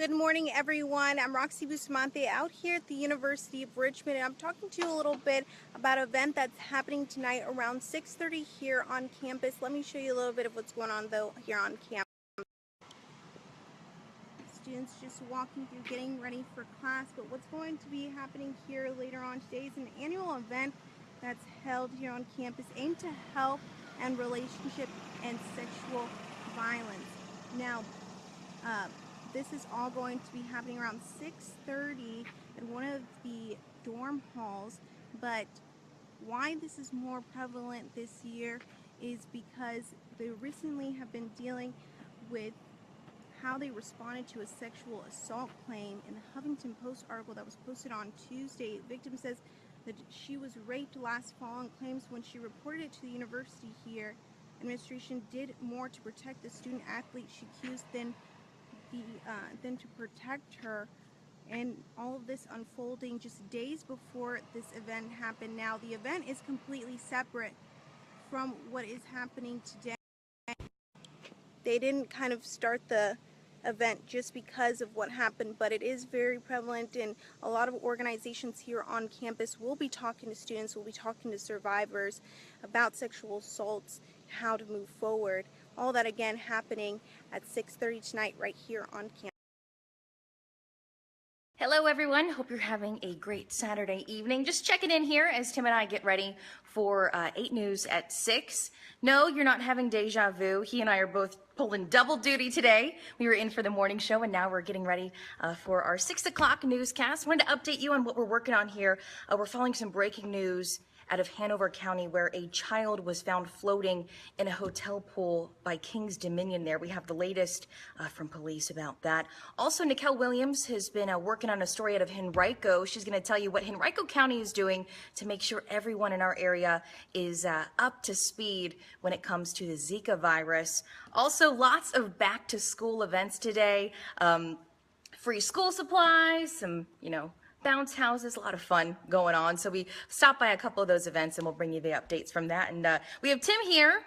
Good morning, everyone. I'm Roxy Bustamante out here at the University of Richmond, and I'm talking to you a little bit about an event that's happening tonight around 6:30 here on campus. Let me show you a little bit of what's going on, though, here on campus. Students just walking through, getting ready for class, but what's going to be happening here later on today is an annual event that's held here on campus aimed to help end relationship and sexual violence. Now, this is all going to be happening around 6:30 at one of the dorm halls, but why this is more prevalent this year is because they recently have been dealing with how they responded to a sexual assault claim in the Huffington Post article that was posted on Tuesday. The victim says that she was raped last fall and claims when she reported it to the university here, administration did more to protect the student athlete she accused than to protect her, and all of this unfolding just days before this event happened. Now, the event is completely separate from what is happening today. They didn't kind of start the event just because of what happened, but it is very prevalent, and a lot of organizations here on campus will be talking to students, will be talking to survivors about sexual assaults, how to move forward. All that again happening at 6:30 tonight right here on campus. Hello everyone, hope you're having a great Saturday evening. Just checking in here as Tim and I get ready for 8 News at 6. No, you're not having deja vu. He and I are both pulling double duty today. We were in for the morning show and now we're getting ready for our 6 o'clock newscast. Wanted to update you on what we're working on here. We're following some breaking news out of Hanover County where a child was found floating in a hotel pool by King's Dominion there. We have the latest from police about that. Also, Nicole Williams has been working on a story out of Henrico. She's going to tell you what Henrico County is doing to make sure everyone in our area is up to speed when it comes to the Zika virus. Also, lots of back to school events today. Free school supplies, some, bounce houses, a lot of fun going on. So we stopped by a couple of those events and we'll bring you the updates from that. And we have Tim here.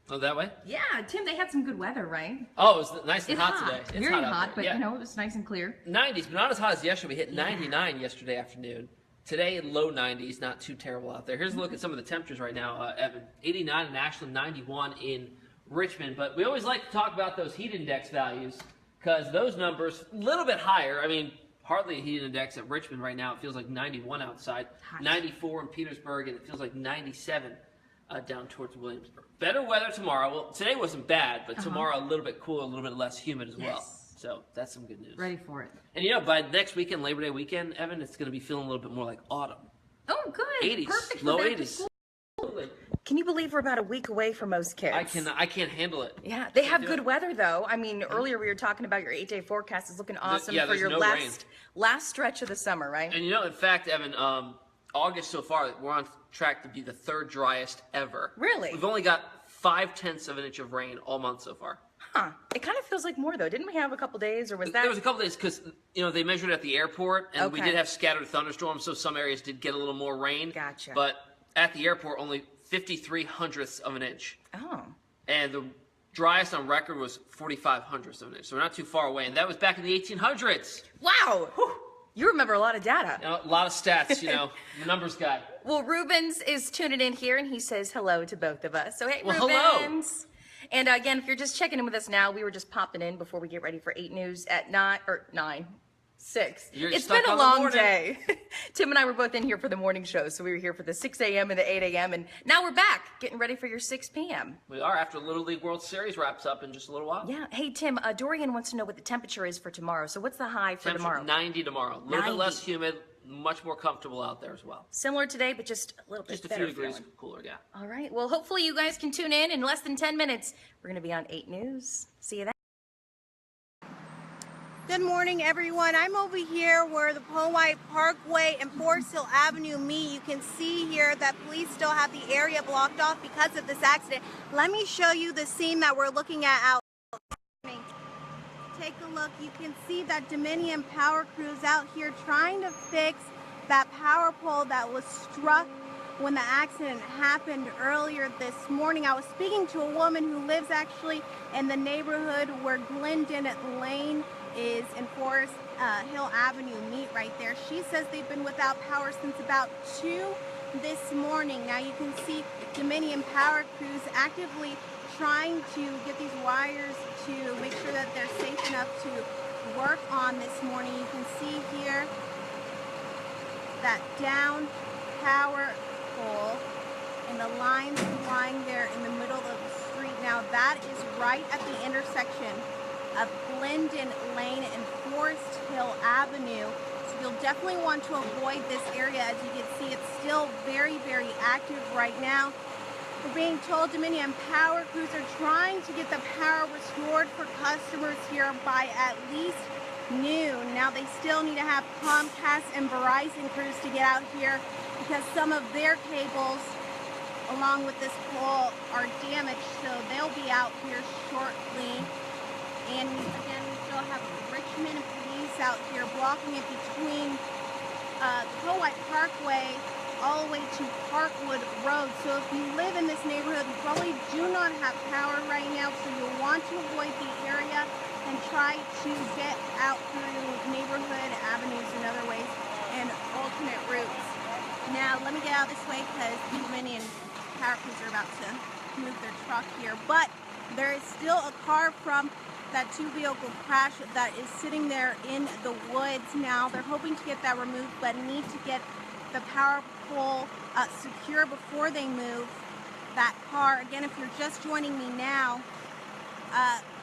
Oh, that way? Yeah, Tim, they had some good weather, right? Oh, it was nice and hot today. It's very hot, but yeah. it was nice and clear. 90s, but not as hot as yesterday. We hit 99 yesterday afternoon. Today, low 90s, not too terrible out there. Here's a look at some of the temperatures right now. Evan, 89 in Ashland, 91 in Richmond. But we always like to talk about those heat index values because those numbers, a little bit higher. I mean, hardly a heat index at Richmond right now. It feels like 91 outside, hot. 94 in Petersburg, and it feels like 97 down towards Williamsburg. Better weather tomorrow. Well, today wasn't bad, but tomorrow a little bit cooler, a little bit less humid as well. So that's some good news. Ready for it. And by next weekend, Labor Day weekend, Evan, it's going to be feeling a little bit more like autumn. Oh, good. 80s, perfect. low 80s. Can you believe we're about a week away from most kids? I can't handle it. Yeah, they have good weather though. I mean, earlier we were talking about your 8-day forecast is looking awesome for your last stretch of the summer, right? And in fact, Evan, August so far, we're on track to be the 3rd driest ever. Really? We've only got 0.5 of an inch of rain all month so far. Huh. It kind of feels like more though. Didn't we have a couple days, or was that? There was a couple days because they measured at the airport, and we did have scattered thunderstorms, so some areas did get a little more rain. Gotcha. But at the airport, only 53/100ths of an inch. Oh. And the driest on record was 45/100ths of an inch. So we're not too far away, and that was back in the 1800s. Wow. Whew. You remember a lot of data. A lot of stats, the numbers guy. Well, Rubens is tuning in here, and he says hello to both of us. So, hey, well, Rubens. Hello. And again, if you're just checking in with us now, we were just popping in before we get ready for 8 News at 6. It's been a long day. Tim and I were both in here for the morning show, so we were here for the 6 a.m. and the 8 a.m., and now we're back, getting ready for your 6 p.m. We are, after Little League World Series wraps up in just a little while. Yeah. Hey, Tim, Dorian wants to know what the temperature is for tomorrow. So what's the high for tomorrow? 90 tomorrow. A little bit less humid, much more comfortable out there as well. Similar today, but just a little bit better. Just a few degrees cooler, yeah. All right. Well, hopefully you guys can tune in less than 10 minutes. We're going to be on 8 News. See you then. Good morning, everyone. I'm over here where the Powhite Parkway and Forest Hill Avenue meet. You can see here that police still have the area blocked off because of this accident. Let me show you the scene that we're looking at out. Take a look. You can see that Dominion power crews out here trying to fix that power pole that was struck when the accident happened earlier this morning. I was speaking to a woman who lives actually in the neighborhood where Glendon Lane is and Forest Hill Avenue meet right there. She says they've been without power since about 2 this morning. Now you can see Dominion Power crews actively trying to get these wires to make sure that they're safe enough to work on this morning. You can see here that down power pole and the lines lying there in the middle of the street. Now that is right at the intersection of Glendon Lane and Forest Hill Avenue. So you'll definitely want to avoid this area. As you can see, it's still very, very active right now. We're being told Dominion Power crews are trying to get the power restored for customers here by at least noon. Now they still need to have Comcast and Verizon crews to get out here because some of their cables along with this pole are damaged, so they'll be out here shortly. And again, we still have Richmond police out here blocking it between Powhite Parkway all the way to Parkwood Road. So if you live in this neighborhood, you probably do not have power right now, so you'll want to avoid the area and try to get out through neighborhood avenues and other ways and alternate routes. Now let me get out of this way because the Dominion Power crews are about to move their truck here, but there is still a car from that two-vehicle crash that is sitting there in the woods. Now they're hoping to get that removed, but need to get the power pole secure before they move that car. Again, if you're just joining me now,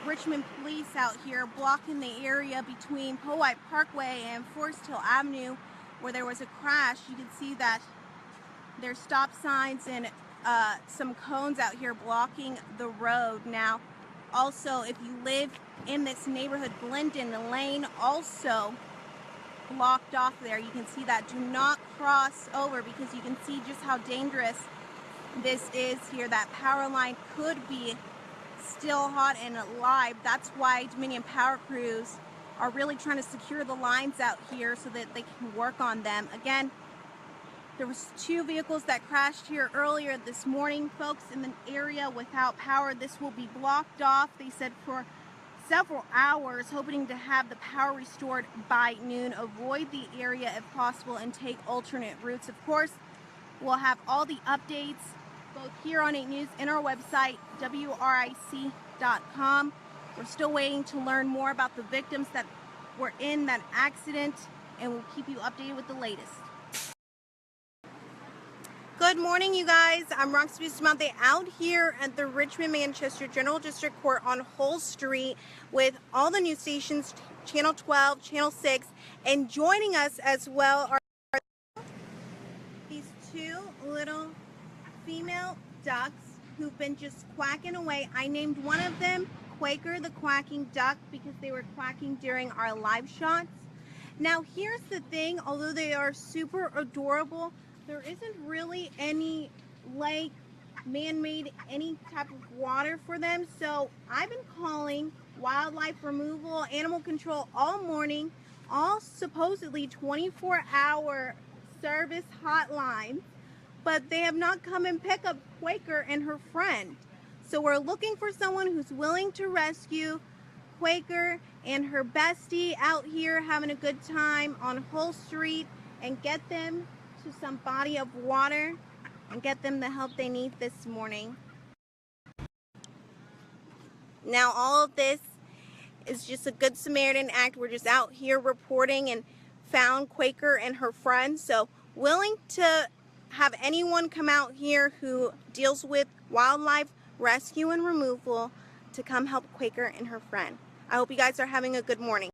Richmond police out here blocking the area between Powhite Parkway and Forest Hill Avenue where there was a crash. You can see that there's stop signs and some cones out here blocking the road. Now also, if you live in this neighborhood, Glendon Lane also blocked off there. You can see that. Do not cross over because you can see just how dangerous this is here. That power line could be still hot and alive. That's why Dominion Power crews are really trying to secure the lines out here so that they can work on them. Again, there was 2 vehicles that crashed here earlier this morning. Folks in the area without power, this will be blocked off, they said, for several hours, hoping to have the power restored by noon. Avoid the area if possible and take alternate routes. Of course, we'll have all the updates both here on 8 News and our website, WRIC.com. We're still waiting to learn more about the victims that were in that accident, and we'll keep you updated with the latest. Good morning, you guys. I'm Roxy Bustamante out here at the Richmond Manchester General District Court on Hull Street with all the news stations, Channel 12, Channel 6, and joining us as well are these 2 little female ducks who've been just quacking away. I named one of them Quaker the Quacking Duck because they were quacking during our live shots. Now here's the thing, although they are super adorable, there isn't really any lake, man-made, any type of water for them. So I've been calling wildlife removal, animal control all morning, all supposedly 24-hour service hotlines, but they have not come and pick up Quaker and her friend. So we're looking for someone who's willing to rescue Quaker and her bestie out here having a good time on Hull Street and get them to some body of water and get them the help they need this morning. Now all of this is just a Good Samaritan act. We're just out here reporting and found Quaker and her friend. So willing to have anyone come out here who deals with wildlife rescue and removal to come help Quaker and her friend. I hope you guys are having a good morning.